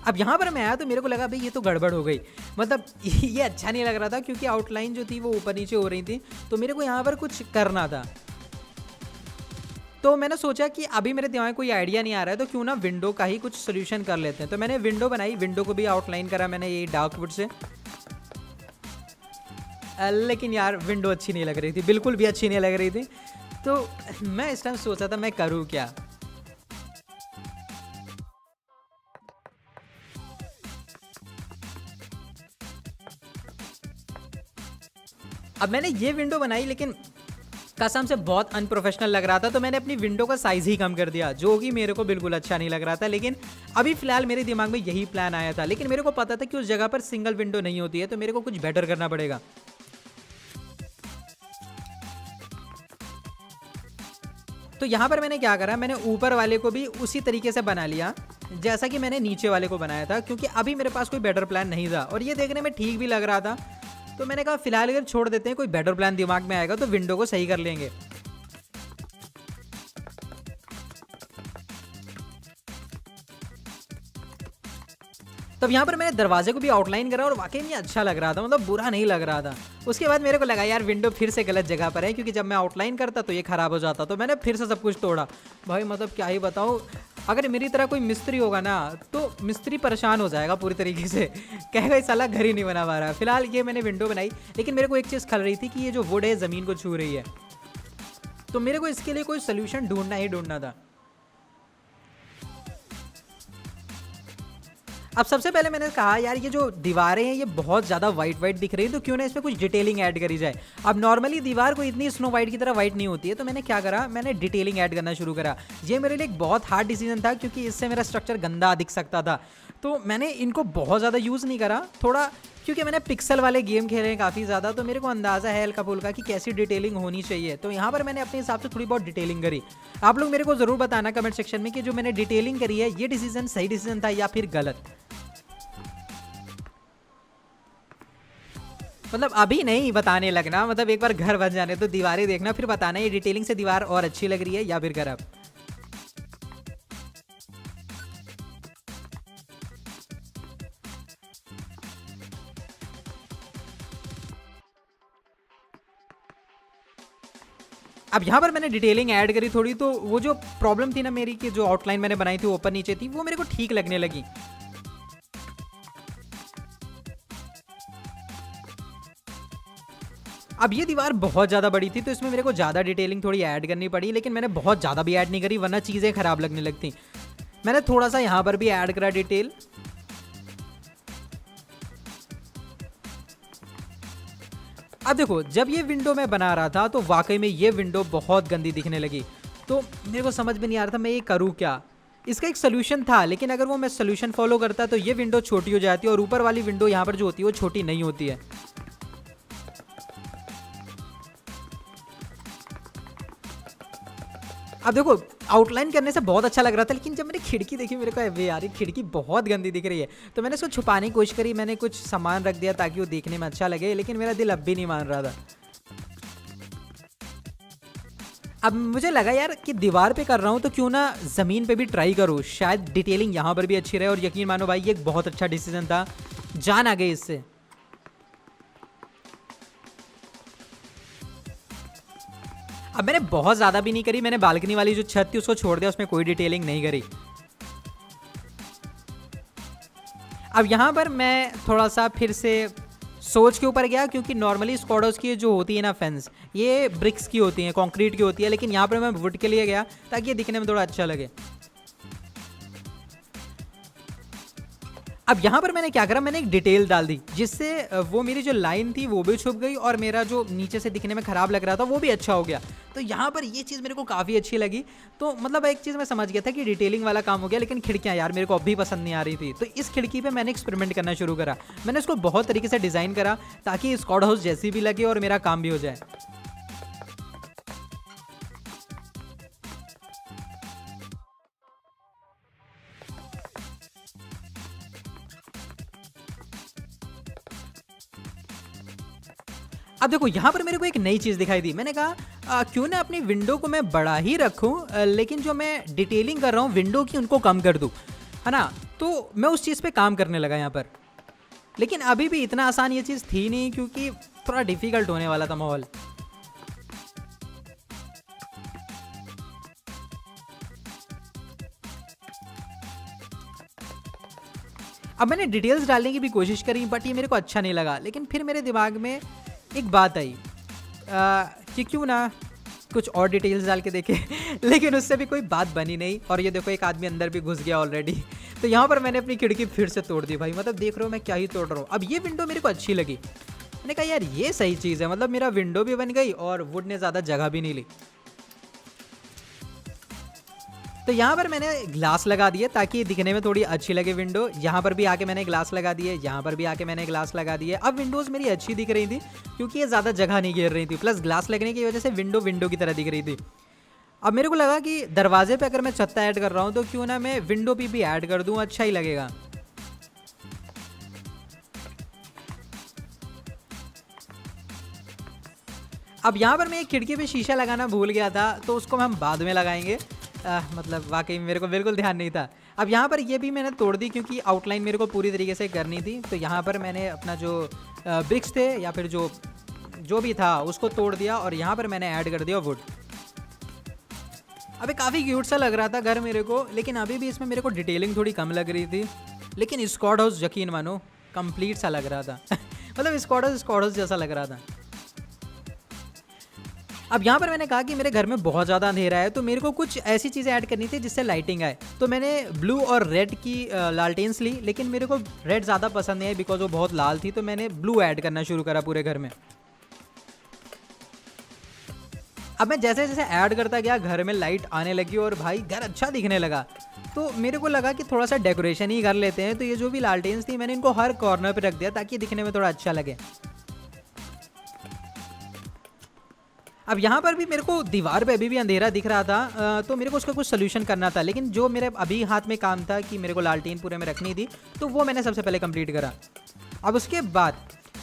अब यहाँ पर मैं आया तो मेरे को लगा भाई ये तो गड़बड़ हो गई, मतलब ये अच्छा नहीं लग रहा था, क्योंकि आउटलाइन जो थी वो ऊपर नीचे हो रही थी। तो मेरे को यहाँ पर कुछ करना था। तो मैंने सोचा कि अभी मेरे दिमाग में कोई आइडिया नहीं आ रहा है, तो क्यों ना विंडो का ही कुछ सोल्यूशन कर लेते हैं। तो मैंने विंडो बनाई, विंडो को भी आउटलाइन करा मैंने ये डार्क वुड से। लेकिन यार विंडो अच्छी नहीं लग रही थी, बिल्कुल भी अच्छी नहीं लग रही थी। तो मैं इस टाइम सोचा था मैं करूँ क्या। अब मैंने ये विंडो बनाई, लेकिन कसम से बहुत अनप्रोफेशनल लग रहा था, तो मैंने अपनी विंडो का साइज़ ही कम कर दिया, जो कि मेरे को बिल्कुल अच्छा नहीं लग रहा था। लेकिन अभी फ़िलहाल मेरे दिमाग में यही प्लान आया था, लेकिन मेरे को पता था कि उस जगह पर सिंगल विंडो नहीं होती है, तो मेरे को कुछ बेटर करना पड़ेगा। तो यहाँ पर मैंने क्या करा, मैंने ऊपर वाले को भी उसी तरीके से बना लिया जैसा कि मैंने नीचे वाले को बनाया था, क्योंकि अभी मेरे पास कोई बेटर प्लान नहीं था और ये देखने में ठीक भी लग रहा था। तो मैंने कहा फिलहाल अगर छोड़ देते हैं, कोई बेटर प्लान दिमाग में आएगा तो विंडो को सही कर लेंगे। तब यहाँ पर मैंने दरवाजे को भी आउटलाइन करा और वाकई में अच्छा लग रहा था, मतलब बुरा नहीं लग रहा था। उसके बाद मेरे को लगा यार विंडो फिर से गलत जगह पर है, क्योंकि जब मैं आउटलाइन करता तो ये खराब हो जाता, तो मैंने फिर से सब कुछ तोड़ा। भाई मतलब क्या ही बताऊँ, अगर मेरी तरह कोई मिस्त्री होगा ना तो मिस्त्री परेशान हो जाएगा पूरी तरीके से, कहेगा इस साला घर ही नहीं बना पा रहा। फिलहाल ये मैंने विंडो बनाई, लेकिन मेरे को एक चीज़ खल रही थी कि ये जो वुड है ज़मीन को छू रही है, तो मेरे को इसके लिए कोई सोल्यूशन ढूंढना ही ढूंढना था। अब सबसे पहले मैंने कहा यार ये जो दीवारें हैं ये बहुत ज़्यादा वाइट वाइट दिख रही है, तो क्यों ना इसमें कुछ डिटेलिंग ऐड करी जाए। अब नॉर्मली दीवार को इतनी स्नो वाइट की तरह वाइट नहीं होती है, तो मैंने क्या करा, मैंने डिटेलिंग ऐड करना शुरू करा। ये मेरे लिए एक बहुत हार्ड डिसीजन था, क्योंकि इससे मेरा स्ट्रक्चर गंदा दिख सकता था। तो मैंने इनको बहुत ज़्यादा यूज़ नहीं करा, थोड़ा, क्योंकि मैंने पिक्सल वाले गेम खेले हैं काफ़ी ज़्यादा, तो मेरे को अंदाज़ा है हल्का फुल्का कि कैसी डिटेलिंग होनी चाहिए। तो यहाँ पर मैंने अपने हिसाब से थोड़ी बहुत डिटेलिंग करी। आप लोग मेरे को ज़रूर बताना कमेंट सेक्शन में कि जो मैंने डिटेलिंग करी है ये डिसीजन सही डिसीजन था या फिर गलत। मतलब अभी नहीं बताने लगना, मतलब एक बार घर बन जाने तो दीवारें देखना, फिर बताना ये डिटेलिंग से दीवार और अच्छी लग रही है या फिर खराब। अब यहाँ पर मैंने डिटेलिंग ऐड करी थोड़ी, तो वो जो प्रॉब्लम थी ना मेरी कि जो आउटलाइन मैंने बनाई थी ऊपर नीचे थी, वो मेरे को ठीक लगने लगी। अब ये दीवार बहुत ज़्यादा बड़ी थी तो इसमें मेरे को ज़्यादा डिटेलिंग थोड़ी ऐड करनी पड़ी, लेकिन मैंने बहुत ज़्यादा भी ऐड नहीं करी वरना चीज़ें ख़राब लगने लगती। मैंने थोड़ा सा यहाँ पर भी ऐड करा डिटेल। अब देखो, जब ये विंडो मैं बना रहा था तो वाकई में ये विंडो बहुत गंदी दिखने लगी। तो मेरे को समझ में नहीं आ रहा था मैं ये करूँ क्या। इसका एक सोल्यूशन था, लेकिन अगर वो मैं सोल्यूशन फॉलो करता तो ये विंडो छोटी हो जाती और ऊपर वाली विंडो यहाँ पर जो होती है वो छोटी नहीं होती है। अब देखो, आउटलाइन करने से बहुत अच्छा लग रहा था, लेकिन जब मैंने खिड़की देखी मेरे को अबे यार ये खिड़की बहुत गंदी दिख रही है। तो मैंने इसको छुपाने की कोशिश करी, मैंने कुछ सामान रख दिया ताकि वो देखने में अच्छा लगे, लेकिन मेरा दिल अब भी नहीं मान रहा था। अब मुझे लगा यार कि दीवार पे कर रहा हूँ तो क्यों ना ज़मीन पे भी ट्राई करूँ, शायद डिटेलिंग यहाँ पर भी अच्छी रहे। और यकीन मानो भाई ये एक बहुत अच्छा डिसीजन था, जान आ गई इससे। अब मैंने बहुत ज़्यादा भी नहीं करी, मैंने बालकनी वाली जो छत थी उसको छोड़ दिया, उसमें कोई डिटेलिंग नहीं करी। अब यहाँ पर मैं थोड़ा सा फिर से सोच के ऊपर गया, क्योंकि नॉर्मली स्क्वाड हाउस की जो होती है ना फेंस, ये ब्रिक्स की होती है, कंक्रीट की होती है, लेकिन यहाँ पर मैं वुड के लिए गया ताकि ये दिखने में थोड़ा अच्छा लगे। अब यहाँ पर मैंने क्या करा, मैंने एक डिटेल डाल दी जिससे वो मेरी जो लाइन थी वो भी छुप गई और मेरा जो नीचे से दिखने में ख़राब लग रहा था वो भी अच्छा हो गया। तो यहाँ पर ये चीज़ मेरे को काफ़ी अच्छी लगी। तो मतलब एक चीज़ मैं समझ गया था कि डिटेलिंग वाला काम हो गया, लेकिन खिड़कियाँ यार मेरे को अब भी पसंद नहीं आ रही थी। तो इस खिड़की पर मैंने एक्सपेरिमेंट करना शुरू करा, मैंने उसको बहुत तरीके से डिज़ाइन करा ताकि स्क्वाड हाउस जैसी भी लगे और मेरा काम भी हो जाए। अब देखो, यहाँ पर मेरे को एक नई चीज़ दिखाई दी। मैंने कहा क्यों ना अपनी विंडो को मैं बड़ा ही रखूँ, लेकिन जो मैं डिटेलिंग कर रहा हूँ विंडो की उनको कम कर दूँ, है ना। तो मैं उस चीज़ पे काम करने लगा यहाँ पर, लेकिन अभी भी इतना आसान ये चीज़ थी नहीं, क्योंकि थोड़ा डिफ़िकल्ट होने वाला था माहौल। अब मैंने डिटेल्स डालने की भी कोशिश करी, बट ये मेरे को अच्छा नहीं लगा। लेकिन फिर मेरे दिमाग में एक बात आई कि क्यों ना कुछ और डिटेल्स डाल के देखे लेकिन उससे भी कोई बात बनी नहीं। और ये देखो, एक आदमी अंदर भी घुस गया ऑलरेडी। तो यहाँ पर मैंने अपनी खिड़की फिर से तोड़ दी भाई, मतलब देख रहे हो मैं क्या ही तोड़ रहा हूँ। अब ये विंडो मेरे को अच्छी लगी, मैंने कहा यार ये सही चीज़ है, मतलब मेरा विंडो भी बन गई और वुड ने ज़्यादा जगह भी नहीं ली। तो यहाँ पर मैंने ग्लास लगा दिए ताकि दिखने में थोड़ी अच्छी लगे विंडो। यहाँ पर भी आके मैंने ग्लास लगा दिए, यहाँ पर भी आके मैंने ग्लास लगा दिए। अब विंडोज़ मेरी अच्छी दिख रही थी क्योंकि ये ज़्यादा जगह नहीं घेर रही थी, प्लस ग्लास लगने की वजह से विंडो विंडो की तरह दिख रही थी। अब मेरे को लगा कि दरवाजे पे अगर मैं छत्ता ऐड कर रहा हूँ तो क्यों ना मैं विंडो पे भी ऐड कर दूँ, अच्छा ही लगेगा। अब यहाँ पर मैं एक खिड़की पे शीशा लगाना भूल गया था, तो उसको हम बाद में लगाएंगे। मतलब वाकई मेरे को बिल्कुल ध्यान नहीं था। अब यहाँ पर ये भी मैंने तोड़ दी क्योंकि आउटलाइन मेरे को पूरी तरीके से करनी थी। तो यहाँ पर मैंने अपना जो ब्रिक्स थे या फिर जो भी था उसको तोड़ दिया और यहाँ पर मैंने ऐड कर दिया वुड। अबे काफ़ी क्यूट सा लग रहा था घर मेरे को, लेकिन अभी भी इसमें मेरे को डिटेलिंग थोड़ी कम लग रही थी। लेकिन स्क्वाड हाउस यकीन मानो कंप्लीट सा लग रहा था मतलब स्क्वाड हाउस जैसा लग रहा था। अब यहाँ पर मैंने कहा कि मेरे घर में बहुत ज़्यादा अंधेरा है, तो मेरे को कुछ ऐसी चीज़ें ऐड करनी थी जिससे लाइटिंग आए। तो मैंने ब्लू और रेड की लालटेन्स ली, लेकिन मेरे को रेड ज़्यादा पसंद नहीं है बिकॉज वो बहुत लाल थी। तो मैंने ब्लू ऐड करना शुरू करा पूरे घर में। अब मैं जैसे जैसे ऐड करता गया घर में लाइट आने लगी और भाई घर अच्छा दिखने लगा। तो मेरे को लगा कि थोड़ा सा डेकोरेशन ही कर लेते हैं। तो ये जो भी लालटेन्स थी मैंने इनको हर कॉर्नर पे रख दिया ताकि दिखने में थोड़ा अच्छा लगे। अब यहाँ पर भी मेरे को दीवार पे अभी भी अंधेरा दिख रहा था, तो मेरे को उसका कुछ सोल्यूशन करना था। लेकिन जो मेरे अभी हाथ में काम था कि मेरे को लालटेन पूरे में रखनी थी, तो वो मैंने सबसे पहले कंप्लीट करा। अब उसके बाद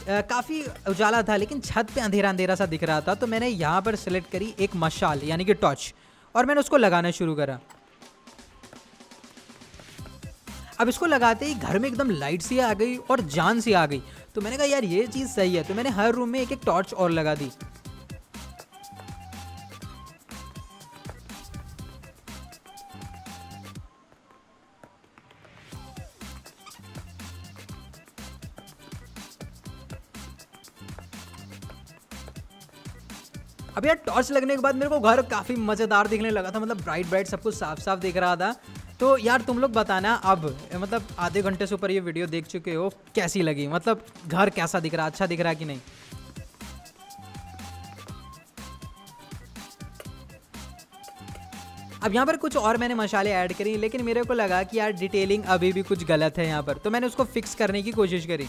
काफ़ी उजाला था लेकिन छत पे अंधेरा अंधेरा सा दिख रहा था, तो मैंने यहाँ पर सेलेक्ट करी एक मशाल यानी कि टॉर्च, और मैंने उसको लगाना शुरू करा। अब इसको लगाते ही घर में एकदम लाइट सी आ गई और जान सी आ गई। तो मैंने कहा यार ये चीज़ सही है, तो मैंने हर रूम में एक एक टॉर्च और लगा दी। अब यार टॉर्च लगने के बाद मेरे को घर काफ़ी मज़ेदार दिखने लगा था, मतलब ब्राइट ब्राइट सब कुछ साफ साफ दिख रहा था। तो यार तुम लोग बताना अब, मतलब आधे घंटे से ऊपर ये वीडियो देख चुके हो, कैसी लगी, मतलब घर कैसा दिख रहा, अच्छा दिख रहा कि नहीं। अब यहाँ पर कुछ और मैंने मसाले ऐड करी, लेकिन मेरे को लगा कि यार डिटेलिंग अभी भी कुछ गलत है यहाँ पर, तो मैंने उसको फिक्स करने की कोशिश करी।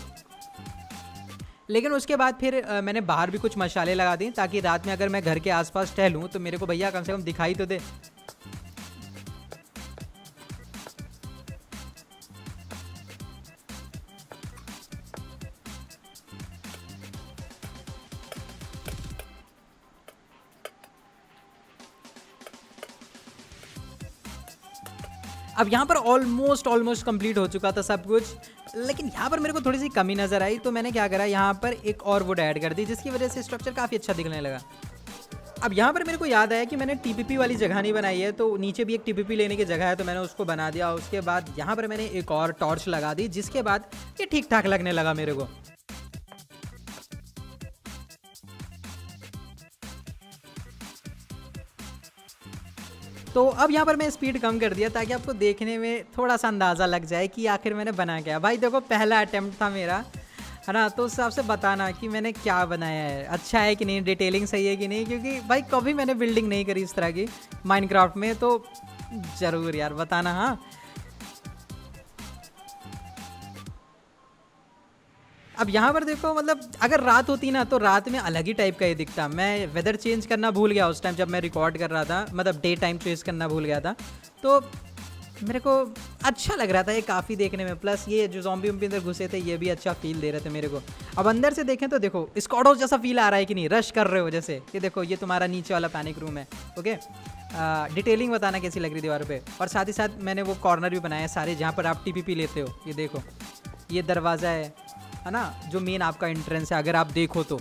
लेकिन उसके बाद फिर मैंने बाहर भी कुछ मसाले लगा दिए, ताकि रात में अगर मैं घर के आसपास टहलूँ तो मेरे को भैया कम से कम दिखाई तो दे। अब यहाँ पर ऑलमोस्ट कंप्लीट हो चुका था सब कुछ, लेकिन यहाँ पर मेरे को थोड़ी सी कमी नज़र आई, तो मैंने क्या करा, यहाँ पर एक और वुड ऐड कर दी, जिसकी वजह से स्ट्रक्चर काफ़ी अच्छा दिखने लगा। अब यहाँ पर मेरे को याद आया कि मैंने टीपीपी वाली जगह नहीं बनाई है, तो नीचे भी एक टीपीपी लेने की जगह है, तो मैंने उसको बना दिया। उसके बाद यहाँ पर मैंने एक और टॉर्च लगा दी, जिसके बाद ये ठीक ठाक लगने लगा मेरे को। तो अब यहाँ पर मैं स्पीड कम कर दिया, ताकि आपको देखने में थोड़ा सा अंदाज़ा लग जाए कि आखिर मैंने बना क्या। भाई देखो, पहला अटेम्प्ट था मेरा, है ना, तो उस हिसाब से बताना कि मैंने क्या बनाया है, अच्छा है कि नहीं, डिटेलिंग सही है कि नहीं, क्योंकि भाई कभी मैंने बिल्डिंग नहीं करी इस तरह की माइनक्राफ्ट में, तो ज़रूर यार बताना। हाँ, अब यहाँ पर देखो, मतलब अगर रात होती ना तो रात में अलग ही टाइप का ये दिखता। मैं वेदर चेंज करना भूल गया उस टाइम जब मैं रिकॉर्ड कर रहा था, मतलब डे टाइम चेंज करना भूल गया था, तो मेरे को अच्छा लग रहा था ये काफ़ी देखने में। प्लस ये जो ज़ॉम्बी वॉम्बी अंदर घुसे थे, ये भी अच्छा फील दे रहे थे मेरे को। अब अंदर से देखें तो देखो, स्क्वाड हाउस जैसा फील आ रहा है कि नहीं, रश कर रहे हो जैसे। ये देखो, ये तुम्हारा नीचे वाला पैनिक रूम है। ओके, डिटेलिंग बताना कैसी लग रही दीवार पे। और साथ ही साथ मैंने वो कॉर्नर भी बनाए सारे जहाँ पर आप टीपीपी लेते हो। ये देखो, ये दरवाज़ा है ना, जो मेन आपका एंट्रेंस है, अगर आप देखो तो।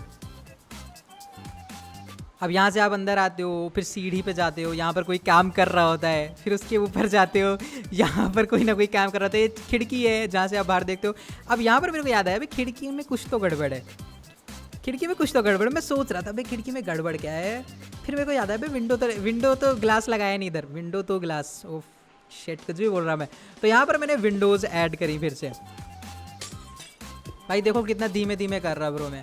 अब यहाँ से आप अंदर आते हो, फिर सीढ़ी पे जाते हो, यहाँ पर कोई काम कर रहा होता है, फिर उसके ऊपर जाते हो, यहाँ पर कोई ना कोई काम कर रहा होता है। ये खिड़की है जहाँ से आप बाहर देखते हो। अब यहाँ पर मेरे को याद आया, भाई खिड़की में कुछ तो गड़बड़ है, खिड़की में कुछ तो गड़बड़। मैं सोच रहा था भाई खिड़की में गड़बड़ क्या है, फिर मेरे को याद आया भाई विंडो तो ग्लास लगाया नहीं इधर, विंडो तो ग्लास, ओफ शिट, कुछ भी बोल रहा मैं। तो यहाँ पर मैंने विंडोज़ ऐड करी फिर से। भाई देखो कितना धीमे धीमे कर रहा ब्रो, मैं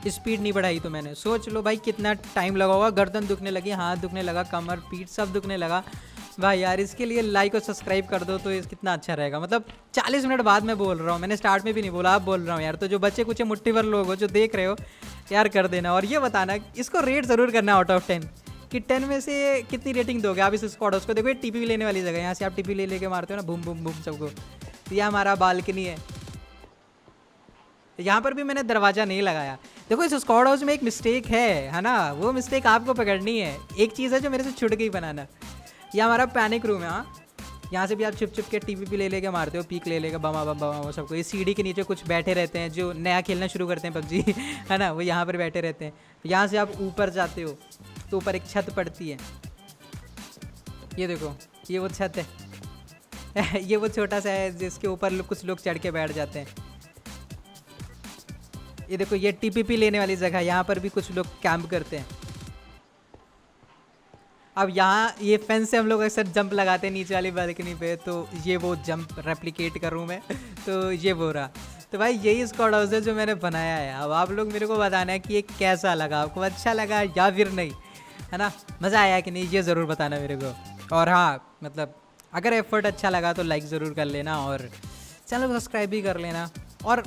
स्पीड नहीं बढ़ाई, तो मैंने सोच लो भाई कितना टाइम लगा होगा। गर्दन दुखने लगी, हाथ दुखने लगा, कमर पीठ सब दुखने लगा। भाई यार इसके लिए लाइक और सब्सक्राइब कर दो तो कितना अच्छा रहेगा। मतलब 40 मिनट बाद मैं बोल रहा हूँ, मैंने स्टार्ट में भी नहीं बोला, अब बोल रहा हूँ यार। तो जो बच्चे कुछ मुट्ठी भर लोग हो जो देख रहे हो यार, कर देना। और ये बताना, इसको रेट ज़रूर करना आउट ऑफ 10 कि 10 में से कितनी रेटिंग दोगे आप इस स्क्वाड हाउस को। देखो ये टीपी लेने वाली जगह है, यहाँ से आप टीपी लेके मारते हो ना, बूम बूम बूम सबको। ये हमारा बालकनी है, यहाँ पर भी मैंने दरवाज़ा नहीं लगाया। देखो इस स्क्वाड हाउस में एक मिस्टेक है ना, वो मिस्टेक आपको पकड़नी है। एक चीज़ है जो मेरे से छूट गई बनाना। यह हमारा पैनिक रूम है। हाँ, यहाँ से भी आप छिप छिप के टीवी ले लेके मारते हो, पीक ले लेके बमा बम बमा वो सबको। ये सीढ़ी के नीचे कुछ बैठे रहते हैं जो नया खेलना शुरू करते हैं पबजी है ना, वो यहाँ पर बैठे रहते हैं। यहाँ से आप ऊपर जाते हो तो ऊपर एक छत पड़ती है, ये देखो, ये वो छत है ये वो छोटा सा है जिसके ऊपर कुछ लोग चढ़ के बैठ जाते हैं। ये देखो, ये टीपीपी लेने वाली जगह, यहाँ पर भी कुछ लोग कैंप करते हैं। अब यहाँ ये फेंस से हम लोग अक्सर जंप लगाते हैं नीचे वाली बालकनी पे, तो ये वो जंप रेप्लिकेट करूँ मैं, तो ये वो रहा। तो भाई यही स्क्वाड हाउस है जो मैंने बनाया है। अब आप लोग मेरे को बताना है कि ये कैसा लगा आपको, अच्छा लगा या फिर नहीं, है ना, मज़ा आया कि नहीं, ये ज़रूर बताना मेरे को। और हाँ, मतलब अगर एफर्ट अच्छा लगा तो लाइक ज़रूर कर लेना और चैनल को सब्सक्राइब भी कर लेना। और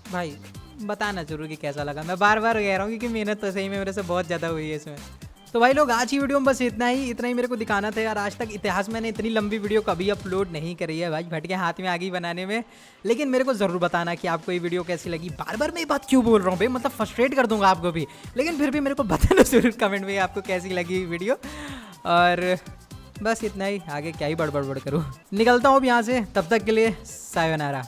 भाई बताना जरूर कि कैसा लगा। मैं बार बार कह रहा हूँ क्योंकि मेहनत तो सही में मेरे से बहुत ज़्यादा हुई है इसमें। तो भाई लोग, आज की वीडियो में बस इतना ही मेरे को दिखाना था यार। आज तक इतिहास मैंने इतनी लंबी वीडियो कभी अपलोड नहीं करी है भाई, भटके हाथ में आ गई बनाने में। लेकिन मेरे को ज़रूर बताना कि आपको ये वीडियो कैसी लगी। बार बार मैं ये बात क्यों बोल रहा हूँ भाई, मतलब फ्रस्ट्रेट कर दूंगा आपको भी, लेकिन फिर भी मेरे को बताना जरूर कमेंट में आपको कैसी लगी वीडियो। और बस इतना ही, आगे क्या ही बड़बड़ करूँ। निकलता हूँ अब यहाँ से, तब तक के लिए सायोनारा।